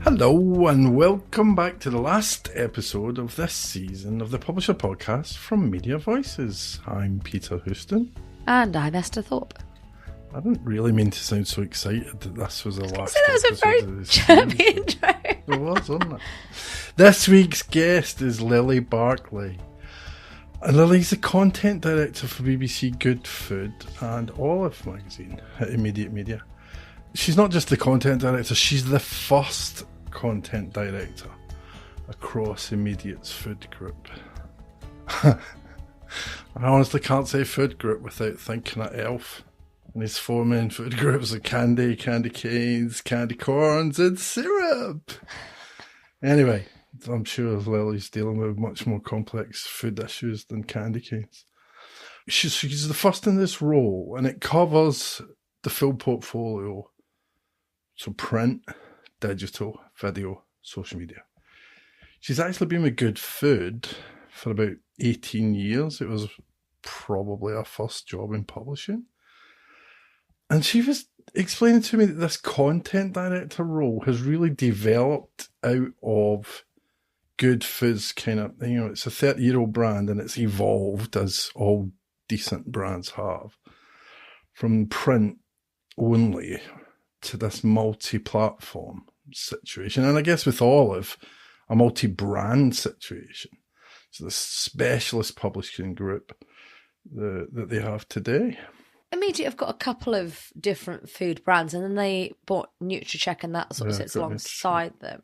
Hello and welcome back to the last episode of this season of the Publisher Podcast from Media Voices. I'm Peter Houston. And I'm Esther Thorpe. I didn't really mean to sound so excited that this was the last that was a very chirpy intro. It was, wasn't it? This week's guest is Lily Barclay. And Lily's the content director for BBC Good Food and Olive magazine at Immediate Media. She's not just the content director, she's the first content director across Immediate's food group. I honestly can't say food group without thinking of Elf and his four main food groups of candy canes, candy corns and syrup. Anyway, I'm sure Lily's dealing with much more complex food issues than candy canes. She's the first in this role, and it covers the full portfolio. So print, digital, video, social media. She's actually been with Good Food for about 18 years. It was probably her first job in publishing. And she was explaining to me that this content director role has really developed out of Good Food's kind of, it's a 30-year-old brand and it's evolved as all decent brands have. From print only to this multi-platform situation. And I guess with Olive, a multi-brand situation. So the specialist publishing group that they have today. Immediate have got a couple of different food brands, and then they bought NutriCheck and that sort of sits alongside them.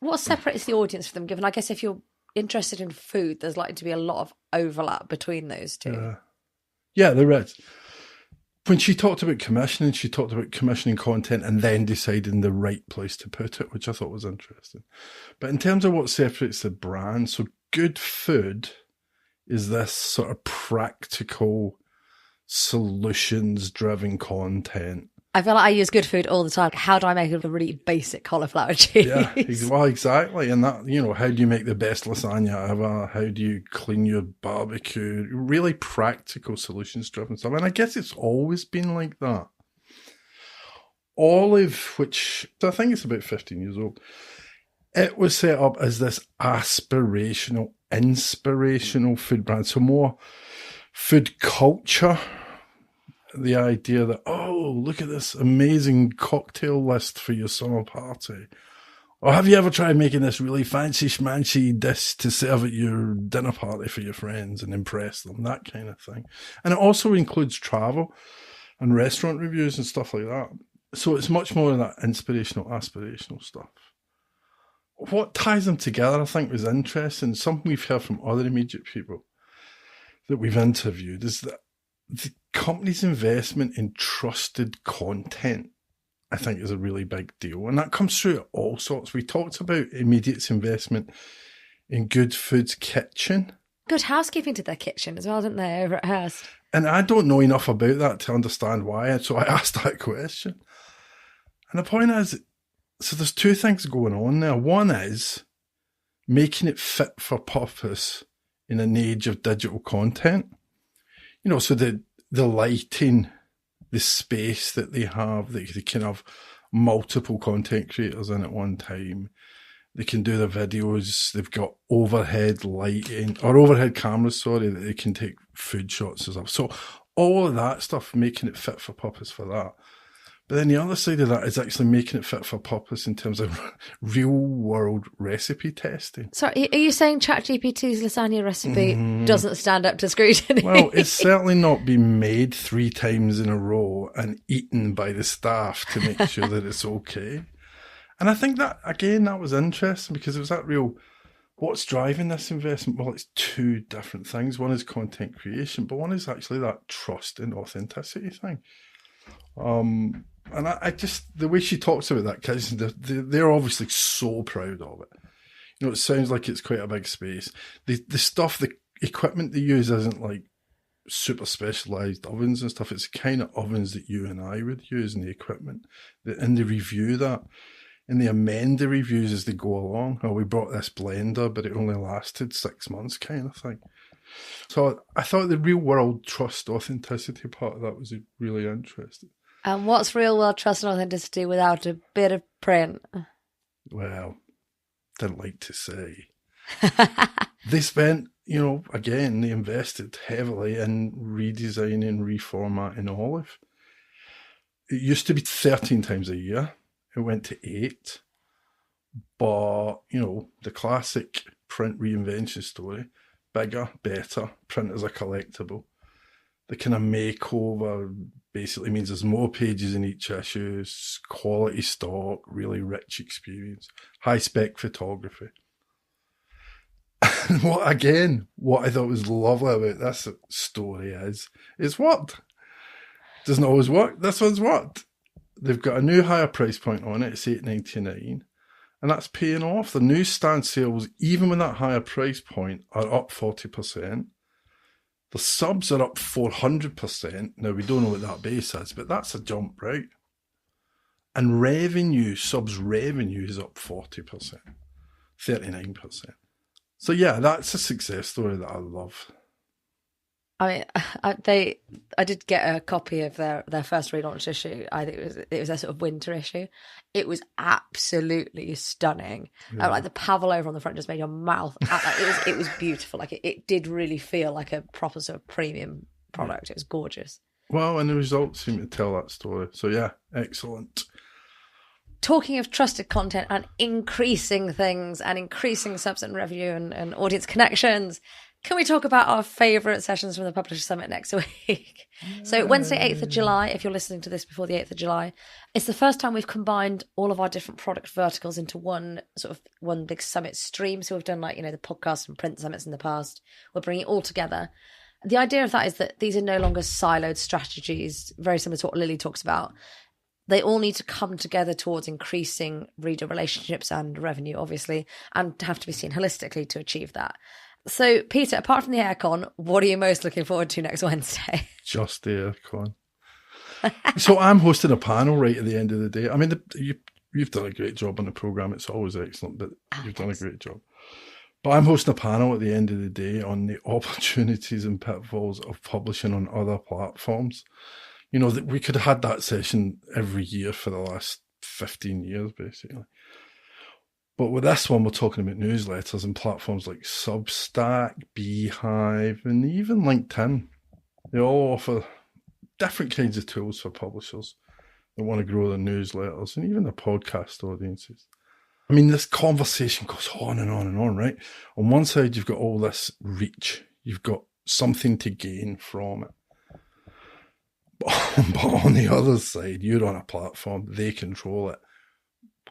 What separates the audience from them, given I guess if you're interested in food, there's likely to be a lot of overlap between those two. Yeah, there is. When she talked about commissioning, she talked about commissioning content and then deciding the right place to put it, which I thought was interesting. But in terms of what separates the brand, so Good Food is this sort of practical, solutions-driven content. I feel like I use Good Food all the time. How do I make a really basic cauliflower cheese? Yeah, well, exactly. And that, how do you make the best lasagna ever? How do you clean your barbecue? Really practical, solutions-driven stuff. And I guess it's always been like that. Olive, which I think it's about 15 years old, it was set up as this aspirational, inspirational food brand. So more food culture. The idea that, look at this amazing cocktail list for your summer party. Or have you ever tried making this really fancy schmancy dish to serve at your dinner party for your friends and impress them? That kind of thing. And it also includes travel and restaurant reviews and stuff like that. So it's much more of that inspirational, aspirational stuff. What ties them together, I think, was interesting. Something we've heard from other Immediate people that we've interviewed is that the company's investment in trusted content, I think, is a really big deal. And that comes through at all sorts. We talked about Immediate's investment in Good Food's kitchen. Good housekeeping to their kitchen as well, didn't they, over at Hearst? And I don't know enough about that to understand why, so I asked that question. And the point is, so there's two things going on there. One is making it fit for purpose in an age of digital content. So the lighting, the space that they have, they can have multiple content creators in at one time. They can do their videos. They've got overhead lighting, or overhead cameras, that they can take food shots and stuff. So all of that stuff, making it fit for purpose for that. But then the other side of that is actually making it fit for purpose in terms of real-world recipe testing. Sorry, are you saying ChatGPT's lasagna recipe doesn't stand up to scrutiny? Well, it's certainly not been made 3 times in a row and eaten by the staff to make sure that it's okay. And I think that, again, that was interesting because it was that real, what's driving this investment? Well, it's 2 different things. One is content creation, but one is actually that trust and authenticity thing. And I just, the way she talks about that, because they're obviously so proud of it. It sounds like it's quite a big space. The stuff, the equipment they use isn't like super specialised ovens and stuff. It's the kind of ovens that you and I would use in the equipment. And they review that. And they amend the reviews as they go along. We brought this blender, but it only lasted 6 months kind of thing. So I thought the real world trust authenticity part of that was really interesting. And what's real world trust and authenticity without a bit of print? Well, didn't like to say. They spent, again, they invested heavily in redesigning, reformatting Olive. It used to be 13 times a year. It went to 8. But, the classic print reinvention story, bigger, better, print as a collectible. The kind of makeover basically means there's more pages in each issue, quality stock, really rich experience, high-spec photography. And what I thought was lovely about this story is it's worked. Doesn't always work. This one's worked. They've got a new higher price point on it. It's $8.99. And that's paying off. The newsstand sales, even with that higher price point, are up 40%. The subs are up 400%. Now, we don't know what that base is, but that's a jump, right? And subs revenue is up 40%, 39%. So, yeah, that's a success story that I love. I mean, I did get a copy of their first relaunch issue. I think it was their sort of winter issue. It was absolutely stunning. Yeah. Like the pavlova on the front just made your mouth. It was beautiful. Like it did really feel like a proper sort of premium product. It was gorgeous. Well, and the results seem to tell that story. So yeah, excellent. Talking of trusted content and increasing things and increasing subs and revenue and audience connections, can we talk about our favourite sessions from the Publisher Summit next week? So Wednesday, 8th of July, if you're listening to this before the 8th of July, it's the first time we've combined all of our different product verticals into one big summit stream. So we've done the podcast and print summits in the past. We're bringing it all together. The idea of that is that these are no longer siloed strategies, very similar to what Lily talks about. They all need to come together towards increasing reader relationships and revenue, obviously, and have to be seen holistically to achieve that. So, Peter, apart from the aircon, what are you most looking forward to next Wednesday? Just the aircon. So I'm hosting a panel right at the end of the day. I mean, you've done a great job on the programme. It's always excellent, but you've done a great job. But I'm hosting a panel at the end of the day on the opportunities and pitfalls of publishing on other platforms. That we could have had that session every year for the last 15 years, basically. But with this one, we're talking about newsletters and platforms like Substack, Beehive, and even LinkedIn. They all offer different kinds of tools for publishers that want to grow their newsletters and even their podcast audiences. I mean, this conversation goes on and on and on, right? On one side, you've got all this reach. You've got something to gain from it. But on the other side, you're on a platform, they control it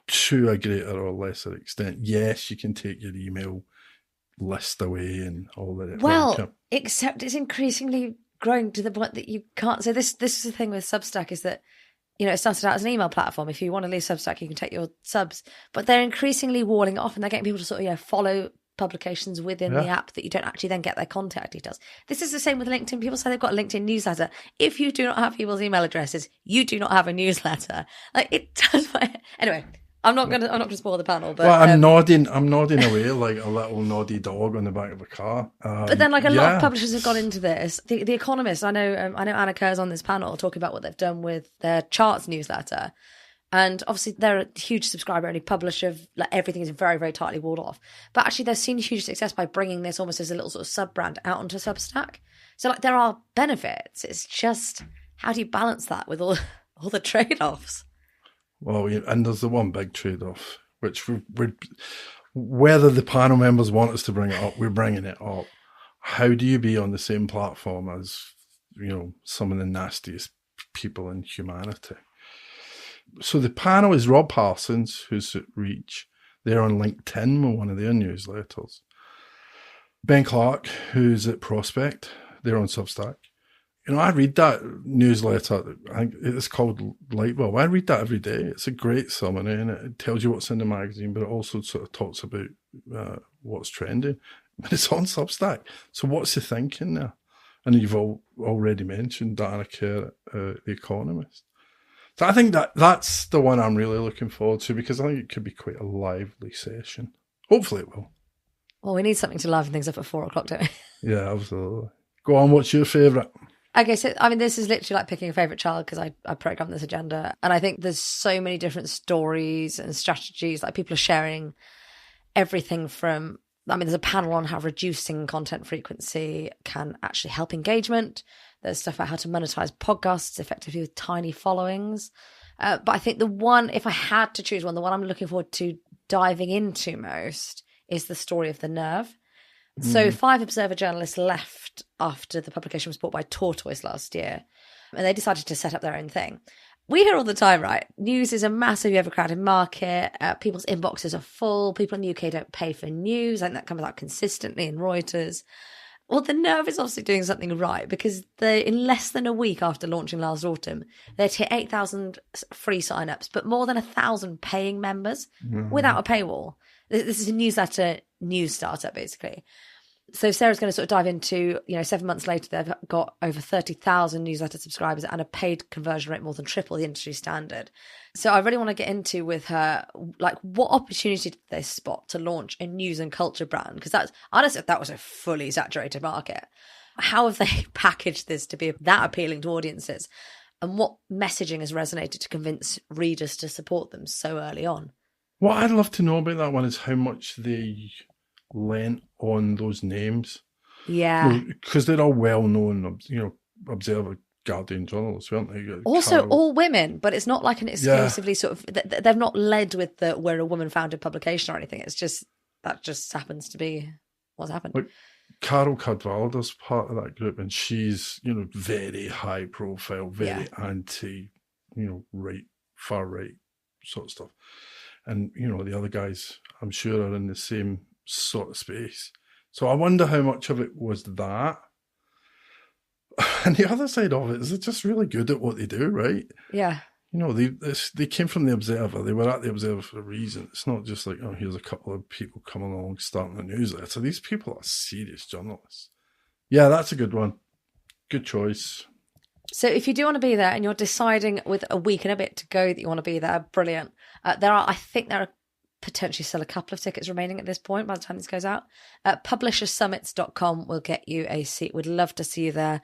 to a greater or lesser extent. Yes, you can take your email list away and all that. Well, except it's increasingly growing to the point that you can't. So this is the thing with Substack is that, it started out as an email platform. If you want to leave Substack, you can take your subs. But they're increasingly walling it off and they're getting people to sort of, follow publications within the app that you don't actually then get their contact details. This is the same with LinkedIn. People say they've got a LinkedIn newsletter. If you do not have people's email addresses, you do not have a newsletter. Like it does. Anyway, I'm not gonna spoil the panel. But I'm nodding away like a little noddy dog on the back of a car. But then, a lot of publishers have gone into this. The Economist. I know Anna Kerr's on this panel talking about what they've done with their charts newsletter. And obviously, they're a huge subscriber-only publisher. Everything is very, very tightly walled off. But actually, they've seen huge success by bringing this almost as a little sort of sub-brand out onto Substack. So, there are benefits. It's just, how do you balance that with all the trade-offs? Well, and there's the one big trade-off, which we're whether the panel members want us to bring it up, we're bringing it up. How do you be on the same platform as, some of the nastiest people in humanity? So the panel is Rob Parsons, who's at Reach. They're on LinkedIn with one of their newsletters. Ben Clark, who's at Prospect. They're on Substack. I read that newsletter. I think it's called Lightbulb. I read that every day. It's a great summary and it tells you what's in the magazine, but it also sort of talks about what's trending. But it's on Substack. So what's the thinking there? And you've already mentioned Anna Kerr, The Economist. So I think that's the one I'm really looking forward to because I think it could be quite a lively session. Hopefully it will. Well, we need something to liven things up at 4:00, don't we? Yeah, absolutely. Go on, what's your favourite? Okay, so I mean, this is literally like picking a favourite child because I program this agenda. And I think there's so many different stories and strategies. Like people are sharing everything from, I mean, there's a panel on how reducing content frequency can actually help engagement. There's stuff about how to monetize podcasts effectively with tiny followings. But I think the one, if I had to choose one, the one I'm looking forward to diving into most is the story of the nerve. So 5 Observer journalists left after the publication was bought by Tortoise last year, and they decided to set up their own thing. We hear all the time, right? News is a massively overcrowded market. People's inboxes are full. People in the UK don't pay for news. I think that comes out consistently in Reuters. Well, the Nerve is obviously doing something right because they, in less than a week after launching last autumn, they'd hit 8,000 free sign-ups, but more than 1,000 paying members without a paywall. This is a newsletter news startup, basically. So Sarah's going to sort of dive into, 7 months later, they've got over 30,000 newsletter subscribers and a paid conversion rate more than triple the industry standard. So I really want to get into with her, like, what opportunity did they spot to launch a news and culture brand? Because that was a fully saturated market. How have they packaged this to be that appealing to audiences? And what messaging has resonated to convince readers to support them so early on? What I'd love to know about that one is how much they lent on those names. Yeah. Because they're all well-known, Observer, Guardian journalists, weren't they? Also, all women, but it's not like an exclusively sort of, they've not led with we're a woman-founded publication or anything. It's just, that just happens to be what's happened. Like, Carol Cadwallader's part of that group, and she's, very high profile, very anti, far right sort of stuff. And, the other guys, I'm sure, are in the same sort of space. So I wonder how much of it was that. And the other side of it is they're just really good at what they do, right? Yeah. They came from the Observer. They were at the Observer for a reason. It's not just like, here's a couple of people coming along starting a newsletter. These people are serious journalists. Yeah, that's a good one. Good choice. So if you do want to be there and you're deciding with a week and a bit to go that you want to be there, brilliant. I think there are potentially still a couple of tickets remaining at this point by the time this goes out. Publishersummits.com will get you a seat. We'd love to see you there.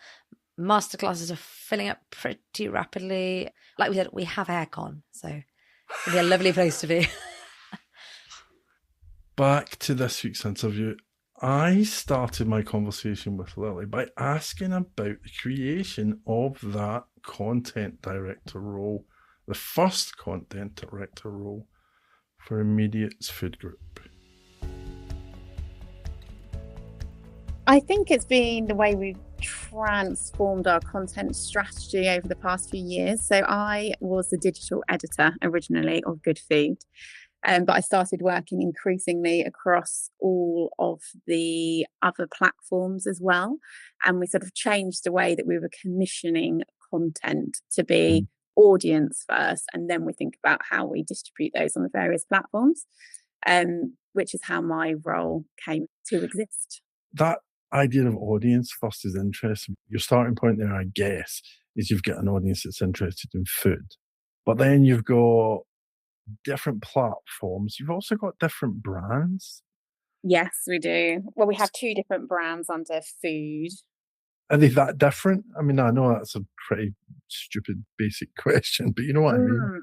Masterclasses are filling up pretty rapidly. Like we said, we have aircon, so it'll be a lovely place to be. Back to this week's interview. I started my conversation with Lily by asking about the creation of that content director role, the first content director role for Immediate's food group. I think it's been the way we've transformed our content strategy over the past few years. So I was the digital editor originally of Good Food, but I started working increasingly across all of the other platforms as well. And we sort of changed the way that we were commissioning content to be audience first, and then we think about how we distribute those on the various platforms, which is how my role came to exist. That idea of audience first is interesting. Your starting point there, I guess, is you've got an audience that's interested in food, but then you've got different platforms. You've also got different brands. Yes, we do. Well, we have 2 different brands under food. Are they that different? I mean, I know that's a pretty stupid basic question, but you know what I mean?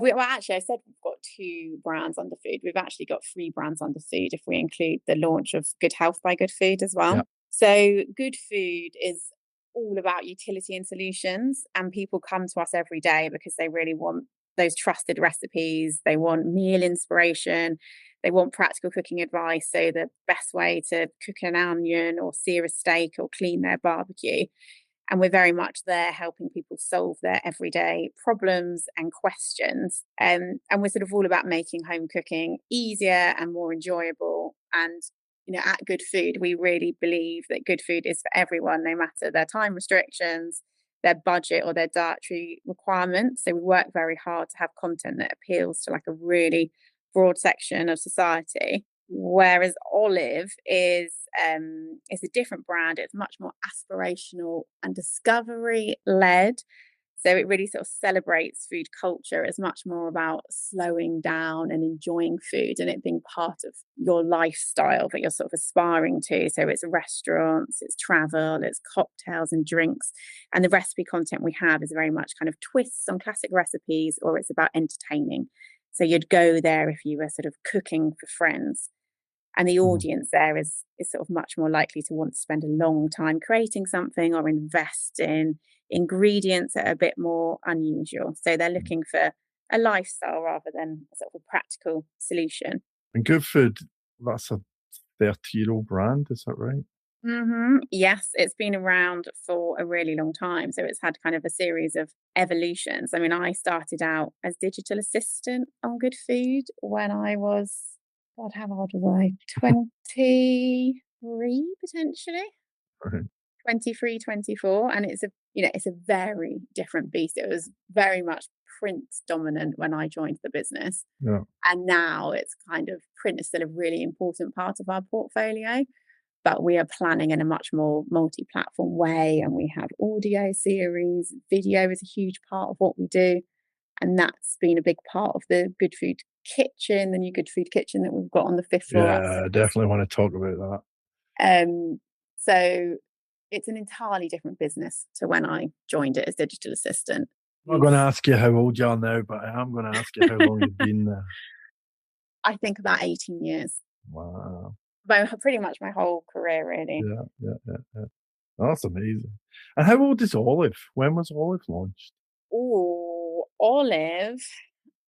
Well, actually, I said we've got 2 brands under food. We've actually got 3 brands under food if we include the launch of Good Health by Good Food as well. Yeah. So Good Food is all about utility and solutions, and people come to us every day because they really want those trusted recipes. They want meal inspiration. They want practical cooking advice. So the best way to cook an onion or sear a steak or clean their barbecue. And we're very much there helping people solve their everyday problems and questions. And we're sort of all about making home cooking easier and more enjoyable. And, at Good Food, we really believe that good food is for everyone, no matter their time restrictions, their budget or their dietary requirements. So we work very hard to have content that appeals to like a really broad section of society. Whereas Olive is a different brand. It's much more aspirational and discovery led. So it really sort of celebrates food culture. It's much more about slowing down and enjoying food and it being part of your lifestyle that you're sort of aspiring to. So it's restaurants, it's travel, it's cocktails and drinks. And the recipe content we have is very much kind of twists on classic recipes, or it's about entertaining. So you'd go there if you were sort of cooking for friends. And the audience there is sort of much more likely to want to spend a long time creating something or invest in ingredients that are a bit more unusual. So they're looking for a lifestyle rather than sort of a practical solution. And Good Food, that's a 30-year-old brand, is that right? Yes, it's been around for a really long time. So it's had kind of a series of evolutions. I mean, I started out as digital assistant on Good Food when I was, God, how old was I? 23 potentially. Right. 23, 24. And it's a very different beast. It was very much print dominant when I joined the business. Yeah. And now it's kind of, print is still a really important part of our portfolio, but we are planning in a much more multi-platform way. And we have audio series, video is a huge part of what we do. And that's been a big part of the Good Food kitchen, the new Good Food kitchen that we've got on the 5th floor. Yeah, I definitely want to talk about that. So it's an entirely different business to when I joined it as digital assistant. I'm not going to ask you how old you are now, but I am going to ask you how long you've been there. I think about 18 years. Wow. Pretty much my whole career, really. Yeah. That's amazing. And how old is Olive? When was Olive launched? Oh, Olive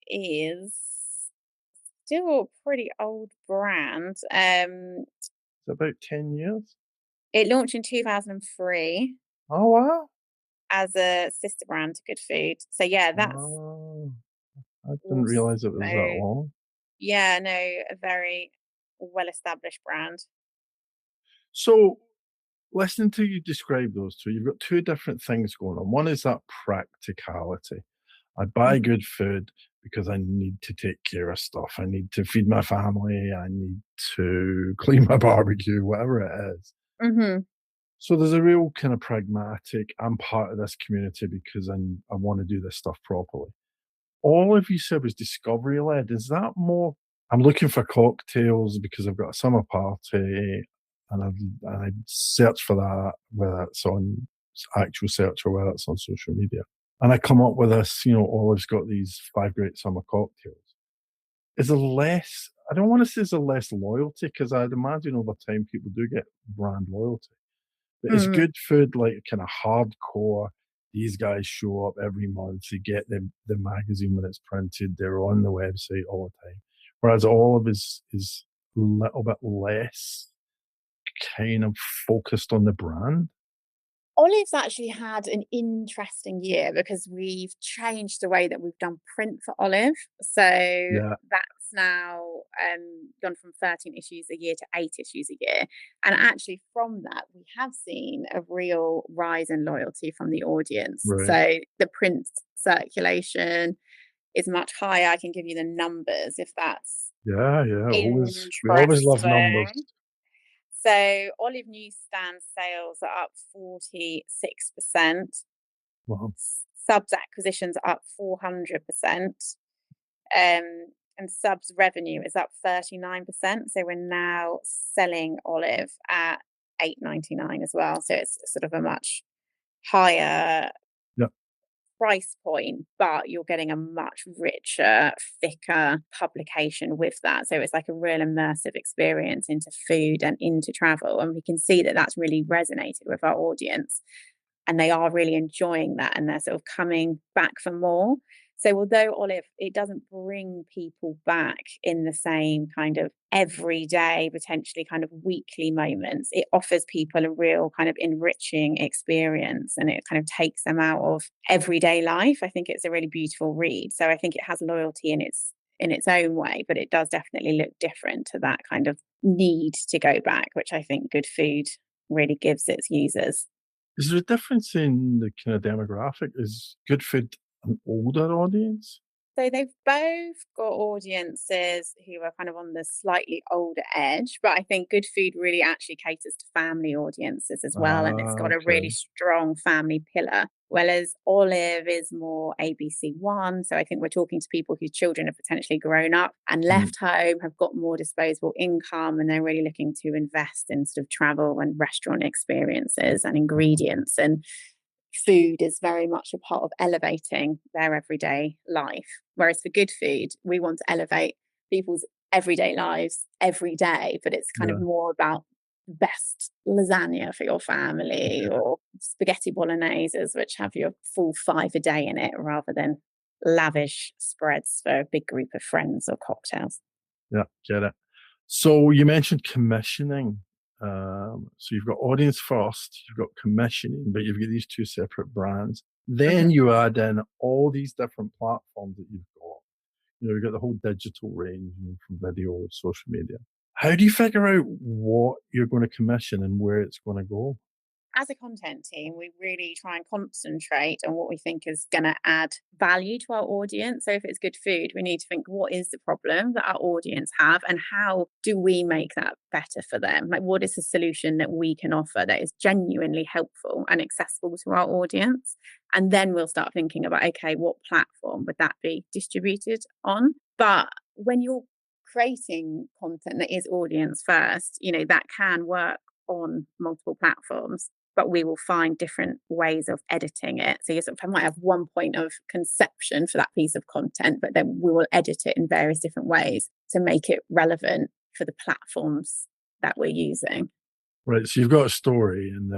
is still a pretty old brand. It's about 10 years. It launched in 2003. Oh, wow. As a sister brand to Good Food. So yeah, that's I didn't realise it was that long. Yeah, no, a very well-established brand. So, listening to you describe those two, you've got two different things going on. One is that practicality. I buy good food because I need to take care of stuff. I need to feed my family. I need to clean my barbecue, whatever it is. So there's a real kind of pragmatic, I'm part of this community because I want to do this stuff properly. All of you said was discovery led. Is that more, I'm looking for cocktails because I've got a summer party and I search for that, whether it's on actual search or whether it's on social media. And I come up with this, Olive's got these 5 great summer cocktails. Is there less, I don't want to say there's less loyalty because I'd imagine over time people do get brand loyalty. But is Good Food like kind of hardcore? These guys show up every month. They get the magazine when it's printed. They're on the website all the time. Whereas Olive is a little bit less kind of focused on the brand. Olive's actually had an interesting year because we've changed the way that we've done print for Olive. So that's now gone from 13 issues a year to 8 issues a year. And actually from that, we have seen a real rise in loyalty from the audience. Right. So the print circulation is much higher. I can give you the numbers if that's we always love numbers. So Olive newsstand sales are up 46%. Wow. Subs acquisitions are up 400%. And subs revenue is up 39%. So we're now selling Olive at $8.99 as well. So it's sort of a much higher price point, but you're getting a much richer, thicker publication with that. So it's like a real immersive experience into food and into travel. And we can see that that's really resonated with our audience. And they are really enjoying that and they're sort of coming back for more. So although Olive, it doesn't bring people back in the same kind of everyday, potentially kind of weekly moments, it offers people a real kind of enriching experience and it kind of takes them out of everyday life. I think it's a really beautiful read. So I think it has loyalty in its own way, but it does definitely look different to that kind of need to go back, which I think Good Food really gives its users. Is there a difference in the kind of demographic? Is Good Food an older audience? So they've both got audiences who are kind of on the slightly older edge, but I think Good Food really actually caters to family audiences as well, and it's got a really strong family pillar. Whereas Olive is more ABC1. So I think we're talking to people whose children have potentially grown up and left home, have got more disposable income, and they're really looking to invest in sort of travel and restaurant experiences and ingredients. And food is very much a part of elevating their everyday life. Whereas for Good Food, we want to elevate people's everyday lives every day, but it's kind of more about best lasagna for your family or spaghetti bologneses, which have your full 5 a day in it, rather than lavish spreads for a big group of friends or cocktails. Yeah, get it. So you mentioned commissioning. So you've got audience first, you've got commissioning, but you've got these two separate brands. Then you add in all these different platforms that you've got. You've got the whole digital range from video, social media. How do you figure out what you're going to commission and where it's going to go? As a content team, we really try and concentrate on what we think is going to add value to our audience. So if it's good food, we need to think, what is the problem that our audience have and how do we make that better for them? Like, what is the solution that we can offer that is genuinely helpful and accessible to our audience? And then we'll start thinking about, okay, what platform would that be distributed on? But when you're creating content that is audience first, that can work on multiple platforms, but we will find different ways of editing it. So you sort of might have one point of conception for that piece of content, but then we will edit it in various different ways to make it relevant for the platforms that we're using. Right. So you've got a story, and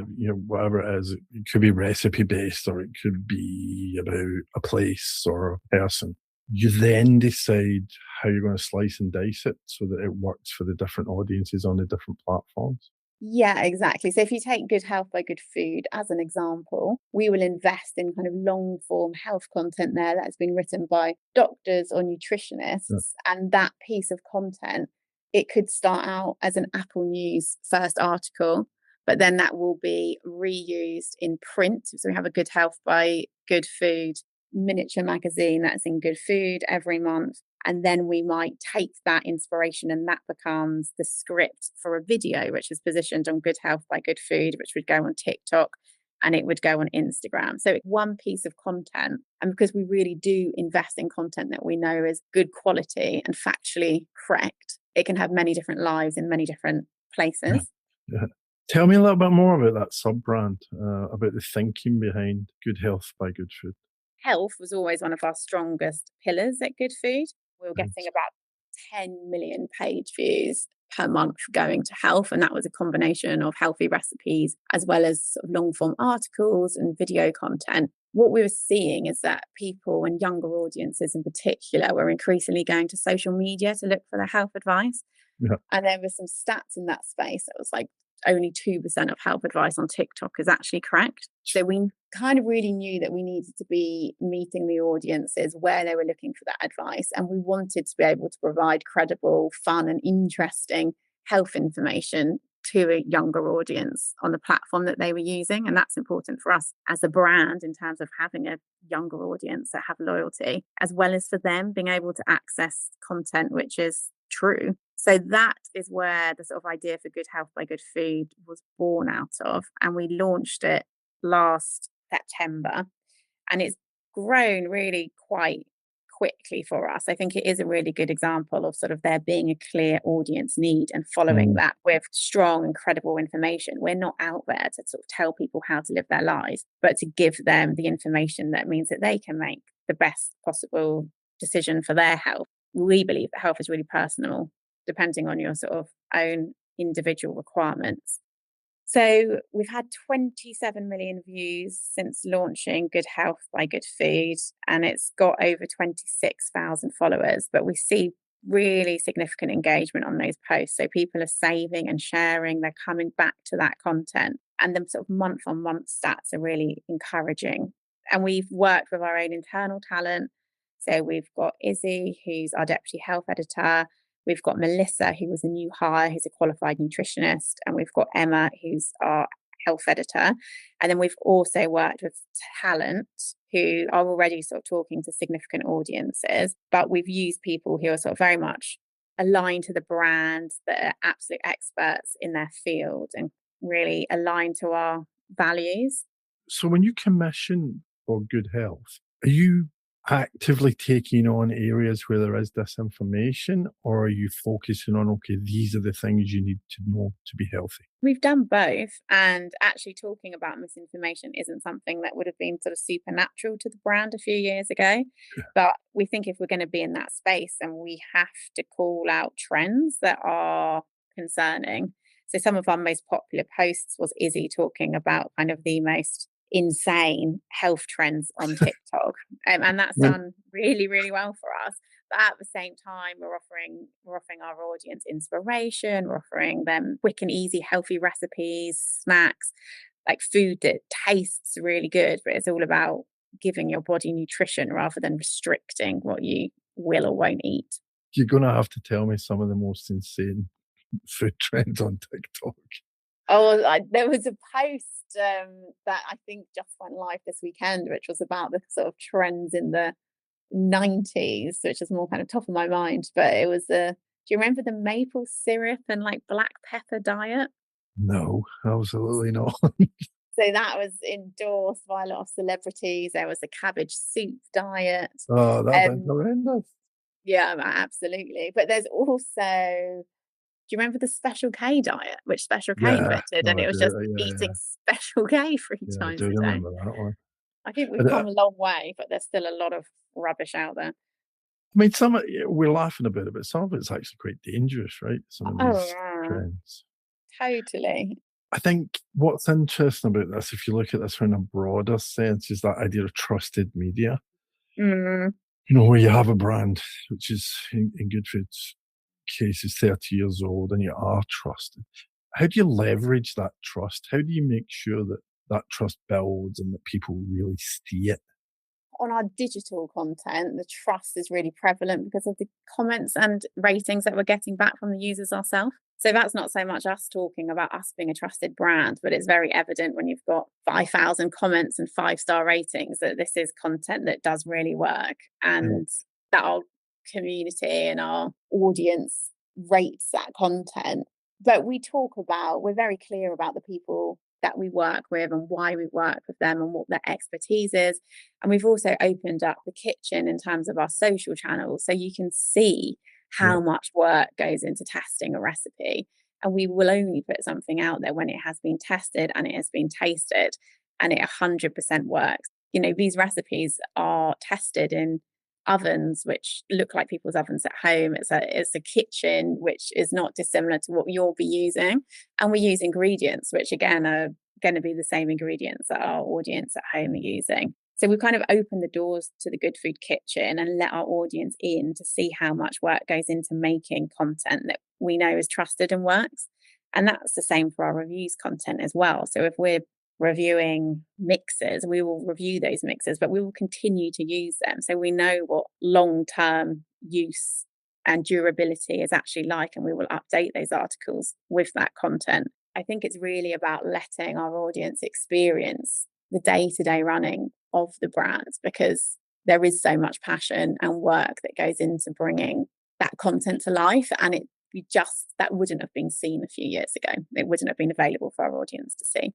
whatever it is, it could be recipe based, or it could be about a place or a person. You then decide how you're going to slice and dice it so that it works for the different audiences on the different platforms. Yeah, exactly. So if you take Good Health by Good Food as an example, we will invest in kind of long form health content there that has been written by doctors or nutritionists. Yeah. And that piece of content, it could start out as an Apple News first article, but then that will be reused in print. So we have a Good Health by Good Food miniature magazine that's in Good Food every month. And then we might take that inspiration and that becomes the script for a video, which is positioned on Good Health by Good Food, which would go on TikTok and it would go on Instagram. So it's one piece of content. And because we really do invest in content that we know is good quality and factually correct, it can have many different lives in many different places. Yeah. Tell me a little bit more about that sub-brand, about the thinking behind Good Health by Good Food. Health was always one of our strongest pillars at Good Food. We were getting about 10 million page views per month going to health. And that was a combination of healthy recipes as well as sort of long form articles and video content. What we were seeing is that people and younger audiences in particular were increasingly going to social media to look for their health advice. Yeah. And there were some stats in that space that was like only 2% of health advice on TikTok is actually correct. So we kind of really knew that we needed to be meeting the audiences where they were looking for that advice. And we wanted to be able to provide credible, fun and interesting health information to a younger audience on the platform that they were using. And that's important for us as a brand in terms of having a younger audience that have loyalty, as well as for them being able to access content which is true. So that is where the sort of idea for Good Health by Good Food was born out of. And we launched it last September. And it's grown really quite quickly for us. I think it is a really good example of sort of there being a clear audience need and following that with strong and credible information. We're not out there to sort of tell people how to live their lives, but to give them the information that means that they can make the best possible decision for their health. We believe that health is really personal, depending on your sort of own individual requirements. So we've had 27 million views since launching Good Health by Good Food, and it's got over 26,000 followers. But we see really significant engagement on those posts. So people are saving and sharing, they're coming back to that content. And the sort of month-on-month stats are really encouraging. And we've worked with our own internal talent. So we've got Izzy, who's our deputy health editor. We've got Melissa, who was a new hire, who's a qualified nutritionist. And we've got Emma, who's our health editor. And then we've also worked with talent who are already sort of talking to significant audiences, but we've used people who are sort of very much aligned to the brand, that are absolute experts in their field and really aligned to our values. So when you commission for good health, are you actively taking on areas where there is disinformation, or are you focusing on, okay, these are the things you need to know to be healthy? We've done both, and actually talking about misinformation isn't something that would have been sort of supernatural to the brand a few years ago. Yeah. But we think if we're going to be in that space, then we have to call out trends that are concerning. So some of our most popular posts was Izzy talking about kind of the most insane health trends on TikTok, and that's done really, really well for us. But at the same time, we're offering our audience inspiration. We're offering them quick and easy healthy recipes, snacks, like food that tastes really good, but it's all about giving your body nutrition rather than restricting what you will or won't eat. You're going to have to tell me some of the most insane food trends on TikTok. Oh, there was a post that I think just went live this weekend, which was about the sort of trends in the 90s, which is more kind of top of my mind. But it was do you remember the maple syrup and like black pepper diet? No, absolutely not. So that was endorsed by a lot of celebrities. There was the cabbage soup diet. Oh, that's horrendous. Yeah, absolutely. But there's also, do you remember the Special K diet, which Special K invented? And it was just eating Special K three times I do a day. remember that one. I think we've come a long way, but there's still a lot of rubbish out there. I mean, we're laughing about it, but some of it's actually quite dangerous, right? Some of these trends. Totally. I think what's interesting about this, if you look at this in a broader sense, is that idea of trusted media. Mm. You know, where you have a brand, which is in Good Food's case is 30 years old, and you are trusted. How do you leverage that trust? How do you make sure that that trust builds and that people really see it? On our digital content, the trust is really prevalent because of the comments and ratings that we're getting back from the users ourselves. So that's not so much us talking about us being a trusted brand, but it's very evident when you've got 5,000 comments and 5-star ratings that this is content that does really work, and that our community and our audience rates that content. But we're very clear about the people that we work with and why we work with them and what their expertise is. And we've also opened up the kitchen in terms of our social channels, so you can see how much work goes into testing a recipe. And we will only put something out there when it has been tested and it has been tasted and it 100% works. You know, these recipes are tested in ovens which look like people's ovens at home. It's a kitchen which is not dissimilar to what you'll be using, and we use ingredients which again are going to be the same ingredients that our audience at home are using. So we kind of open the doors to the Good Food kitchen and let our audience in to see how much work goes into making content that we know is trusted and works. And that's the same for our reviews content as well. So if we're reviewing mixes, we will review those mixes, but we will continue to use them. So we know what long-term use and durability is actually like, and we will update those articles with that content. I think it's really about letting our audience experience the day-to-day running of the brands, because there is so much passion and work that goes into bringing that content to life, and that wouldn't have been seen a few years ago. It wouldn't have been available for our audience to see.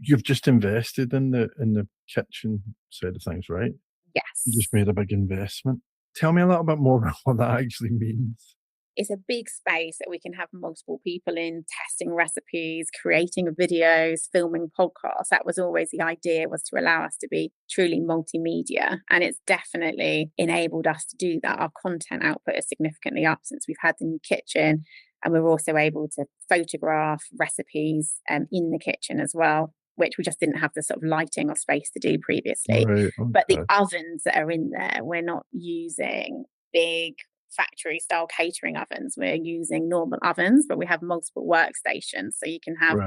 You've just invested in the kitchen side of things, right? Yes. You just made a big investment. Tell me a little bit more about what that actually means. It's a big space that we can have multiple people in, testing recipes, creating videos, filming podcasts. That was always the idea, was to allow us to be truly multimedia. And it's definitely enabled us to do that. Our content output is significantly up since we've had the new kitchen. And we're also able to photograph recipes in the kitchen as well, which we just didn't have the sort of lighting or space to do previously. Right, okay. But the ovens that are in there, we're not using big factory style catering ovens. We're using normal ovens, but we have multiple workstations, so you can have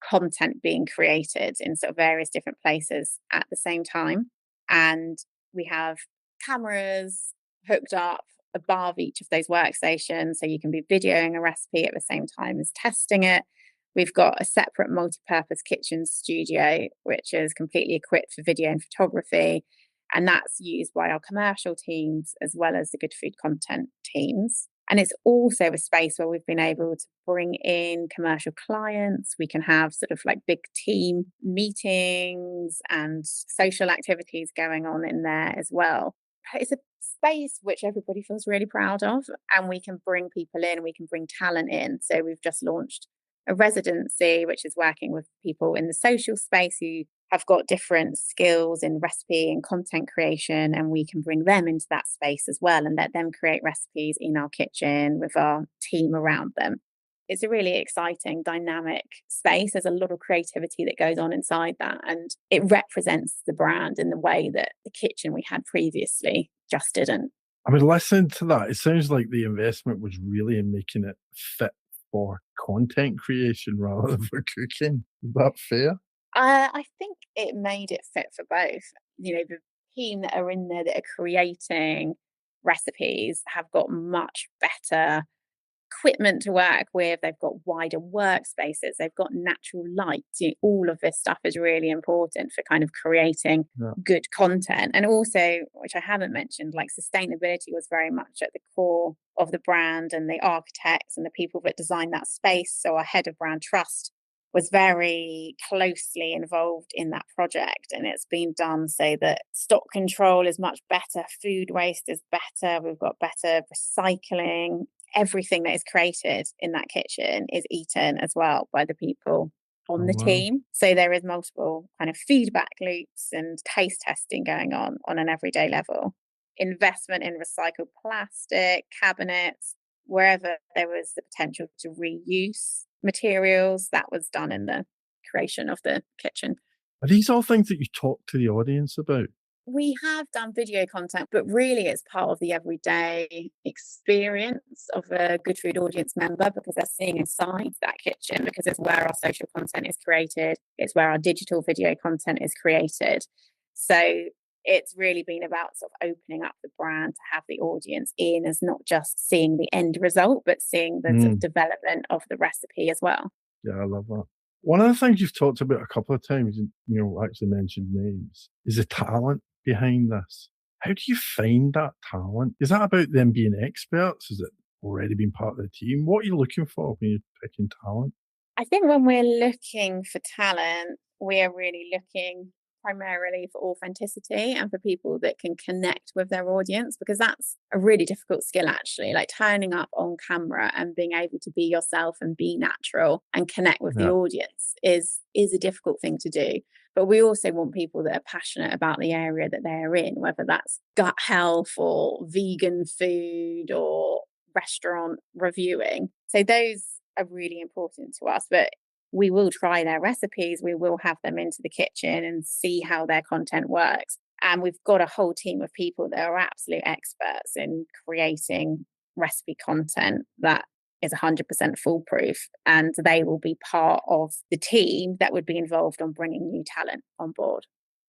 content being created in sort of various different places at the same time. And we have cameras hooked up above each of those workstations, so you can be videoing a recipe at the same time as testing it. We've got a separate multi-purpose kitchen studio, which is completely equipped for video and photography. And that's used by our commercial teams as well as the good food content teams. And it's also a space where we've been able to bring in commercial clients. We can have sort of like big team meetings and social activities going on in there as well. It's a space which everybody feels really proud of, and we can bring people in, we can bring talent in. So we've just launched a residency, which is working with people in the social space who have got different skills in recipe and content creation, and we can bring them into that space as well and let them create recipes in our kitchen with our team around them. It's a really exciting, dynamic space. There's a lot of creativity that goes on inside that, and it represents the brand in the way that the kitchen we had previously just didn't. I mean, listening to that, it sounds like the investment was really in making it fit for content creation rather than for cooking. Is that fair? I think it made it fit for both. You know, the team that are in there that are creating recipes have got much better equipment to work with. They've got wider workspaces. They've got natural light. All of this stuff is really important for kind of creating good content. And also, which I haven't mentioned, like sustainability was very much at the core of the brand, and the architects and the people that designed that space. So our head of brand trust was very closely involved in that project, and it's been done so that stock control is much better, food waste is better, we've got better recycling. Everything that is created in that kitchen is eaten as well by the people on the team. So there is multiple kind of feedback loops and taste testing going on an everyday level. Investment in recycled plastic, cabinets, wherever there was the potential to reuse materials, that was done in the creation of the kitchen. Are these all things that you talk to the audience about? We have done video content, but really it's part of the everyday experience of a Good Food audience member, because they're seeing inside that kitchen, because it's where our social content is created. It's where our digital video content is created. So it's really been about sort of opening up the brand to have the audience in as not just seeing the end result, but seeing the sort of development of the recipe as well. Yeah, I love that. One of the things you've talked about a couple of times, and actually mentioned names, is the talent behind this. How do you find that talent? Is that about them being experts? Is it already been part of the team? What are you looking for when you're picking talent? I think when we're looking for talent, we're really looking primarily for authenticity and for people that can connect with their audience, because that's a really difficult skill, actually. Like turning up on camera and being able to be yourself and be natural and connect with the audience is a difficult thing to do. But we also want people that are passionate about the area that they're in, whether that's gut health or vegan food or restaurant reviewing. So those are really important to us. But we will try their recipes. We will have them into the kitchen and see how their content works. And we've got a whole team of people that are absolute experts in creating recipe content that is 100% foolproof. And they will be part of the team that would be involved on bringing new talent on board.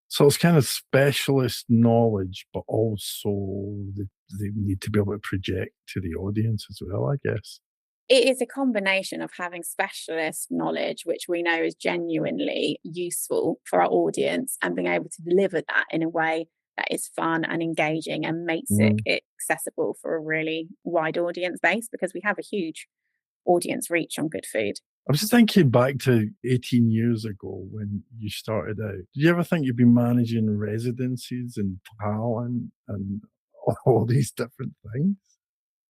So it's kind of specialist knowledge, but also they need to be able to project to the audience as well, I guess. It is a combination of having specialist knowledge, which we know is genuinely useful for our audience, and being able to deliver that in a way that is fun and engaging and makes it accessible for a really wide audience base, because we have a huge audience reach on Good Food. I was just thinking back to 18 years ago when you started out. Did you ever think you'd be managing residencies and talent and all these different things?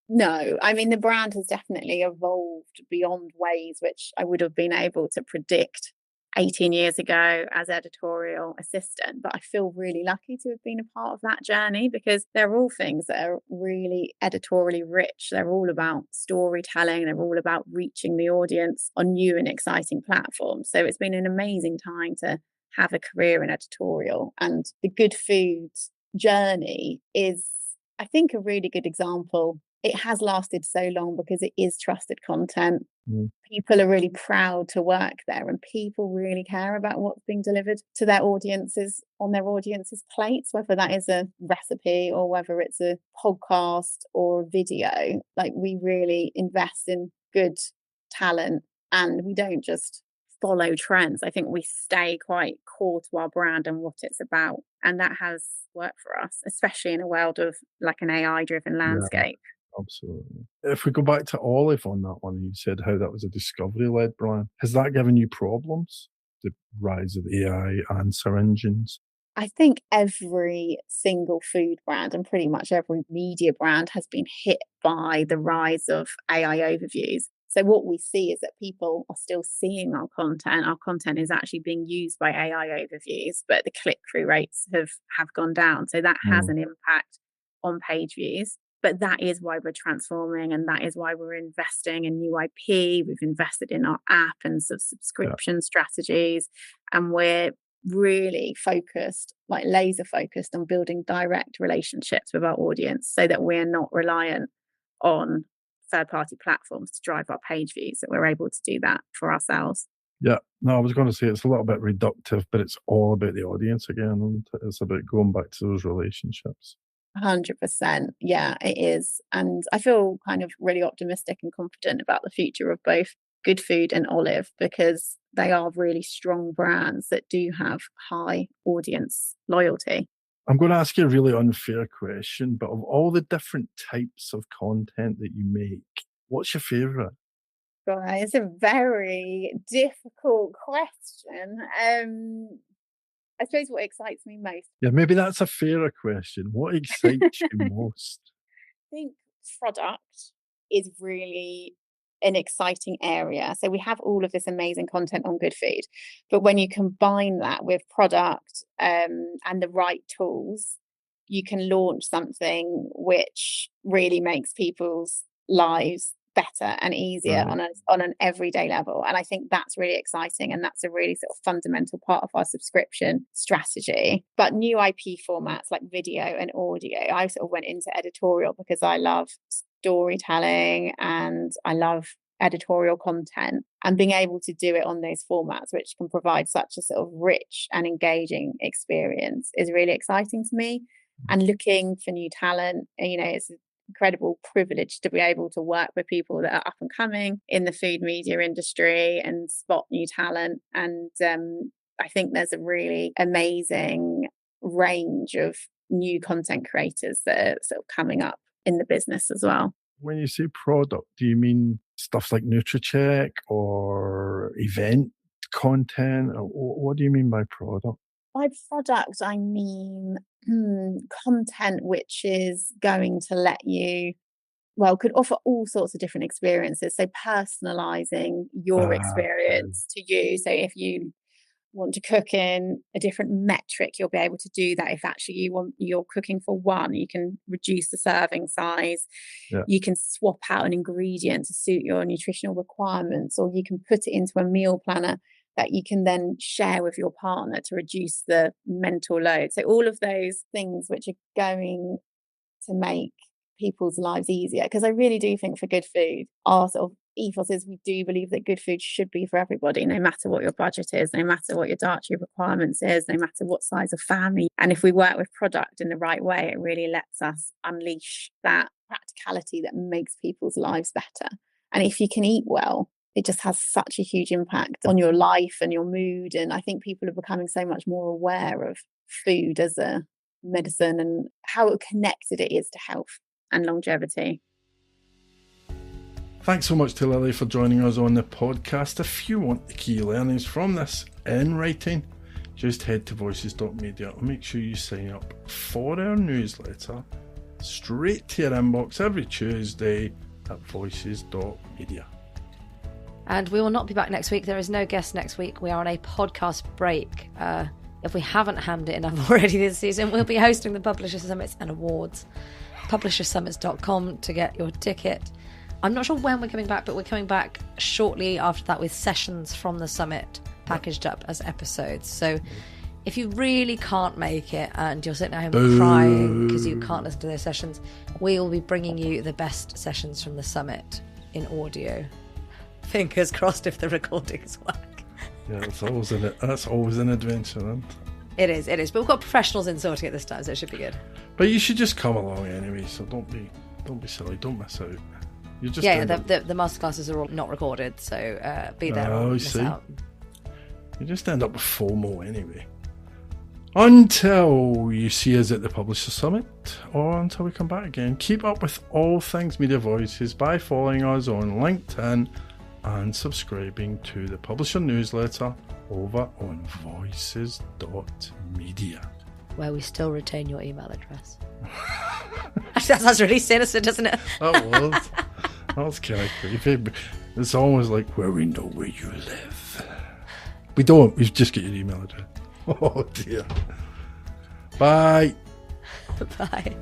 No, I mean, the brand has definitely evolved beyond ways which I would have been able to predict 18 years ago as editorial assistant. But I feel really lucky to have been a part of that journey, because they're all things that are really editorially rich. They're all about storytelling. They're all about reaching the audience on new and exciting platforms. So it's been an amazing time to have a career in editorial. And the Good Food journey is, I think, a really good example. It has lasted so long because it is trusted content. People are really proud to work there, and people really care about what's being delivered to their audiences on their audience's plates, whether that is a recipe or whether it's a podcast or a video. Like, we really invest in good talent and we don't just follow trends. I think we stay quite core to our brand and what it's about. And that has worked for us, especially in a world of like an AI-driven landscape. Yeah, absolutely. If we go back to Olive on that one, you said how that was a discovery-led brand. Has that given you problems? The rise of AI answer engines? I think every single food brand and pretty much every media brand has been hit by the rise of AI overviews. So what we see is that people are still seeing our content. Our content is actually being used by AI overviews, but the click-through rates have gone down. So that has an impact on page views. But that is why we're transforming, and that is why we're investing in new IP. We've invested in our app and subscription strategies, and we're really focused, like laser focused, on building direct relationships with our audience so that we're not reliant on third-party platforms to drive our page views, that we're able to do that for ourselves. Yeah, no, I was going to say it's a little bit reductive, but it's all about the audience again, and it's about going back to those relationships. 100%. Yeah, it is. And I feel kind of really optimistic and confident about the future of both Good Food and Olive, because they are really strong brands that do have high audience loyalty. I'm going to ask you a really unfair question, but of all the different types of content that you make, what's your favourite? Right, it's a very difficult question. I suppose what excites me most. Yeah, maybe that's a fairer question. What excites you most? I think product is really an exciting area. So we have all of this amazing content on Good Food, but when you combine that with product and the right tools, you can launch something which really makes people's lives better and easier on an everyday level. And I think that's really exciting, and that's a really sort of fundamental part of our subscription strategy. But new IP formats like video and audio, I sort of went into editorial because I love storytelling and I love editorial content, and being able to do it on those formats which can provide such a sort of rich and engaging experience is really exciting to me. And looking for new talent, you know, it's incredible privilege to be able to work with people that are up and coming in the food media industry and spot new talent. And I think there's a really amazing range of new content creators that are sort of coming up in the business as well. When you say product, do you mean stuff like NutriCheck or event content? Or what do you mean by product? By product, I mean content which is going to let you, could offer all sorts of different experiences. So personalizing your experience to you. So if you want to cook in a different metric, you'll be able to do that. If actually you're cooking for one, you can reduce the serving size. You can swap out an ingredient to suit your nutritional requirements, or you can put it into a meal planner that you can then share with your partner to reduce the mental load. So all of those things which are going to make people's lives easier. Because I really do think for Good Food, our sort of ethos is we do believe that good food should be for everybody, no matter what your budget is, no matter what your dietary requirements is, no matter what size of family. And if we work with product in the right way, it really lets us unleash that practicality that makes people's lives better. And if you can eat well, it just has such a huge impact on your life and your mood. And I think people are becoming so much more aware of food as a medicine and how connected it is to health and longevity. Thanks so much to Lily for joining us on the podcast. If you want the key learnings from this in writing, just head to voices.media and make sure you sign up for our newsletter straight to your inbox every Tuesday at voices.media. And we will not be back next week. There is no guest next week. We are on a podcast break. If we haven't hammed it enough already this season, we'll be hosting the Publisher Summits and Awards. Publishersummits.com to get your ticket. I'm not sure when we're coming back, but we're coming back shortly after that with sessions from the summit packaged up as episodes. So if you really can't make it and you're sitting at home crying because you can't listen to those sessions, we will be bringing you the best sessions from the summit in audio. Fingers crossed if the recordings work. Yeah, that's always an adventure, isn't it? It is. But we've got professionals in sorting it this time, so it should be good. But you should just come along anyway, so don't be silly, don't miss out. You just the masterclasses are all not recorded, so be there or miss out. You just end up with FOMO anyway. Until you see us at the Publisher Summit, or until we come back again, keep up with all things Media Voices by following us on LinkedIn and subscribing to the Publisher newsletter over on voices.media. Where we still retain your email address. That's really sinister, doesn't it? That was kind of creepy. It's almost like where we know where you live. We don't. We just get your email address. Oh dear. Bye. Bye.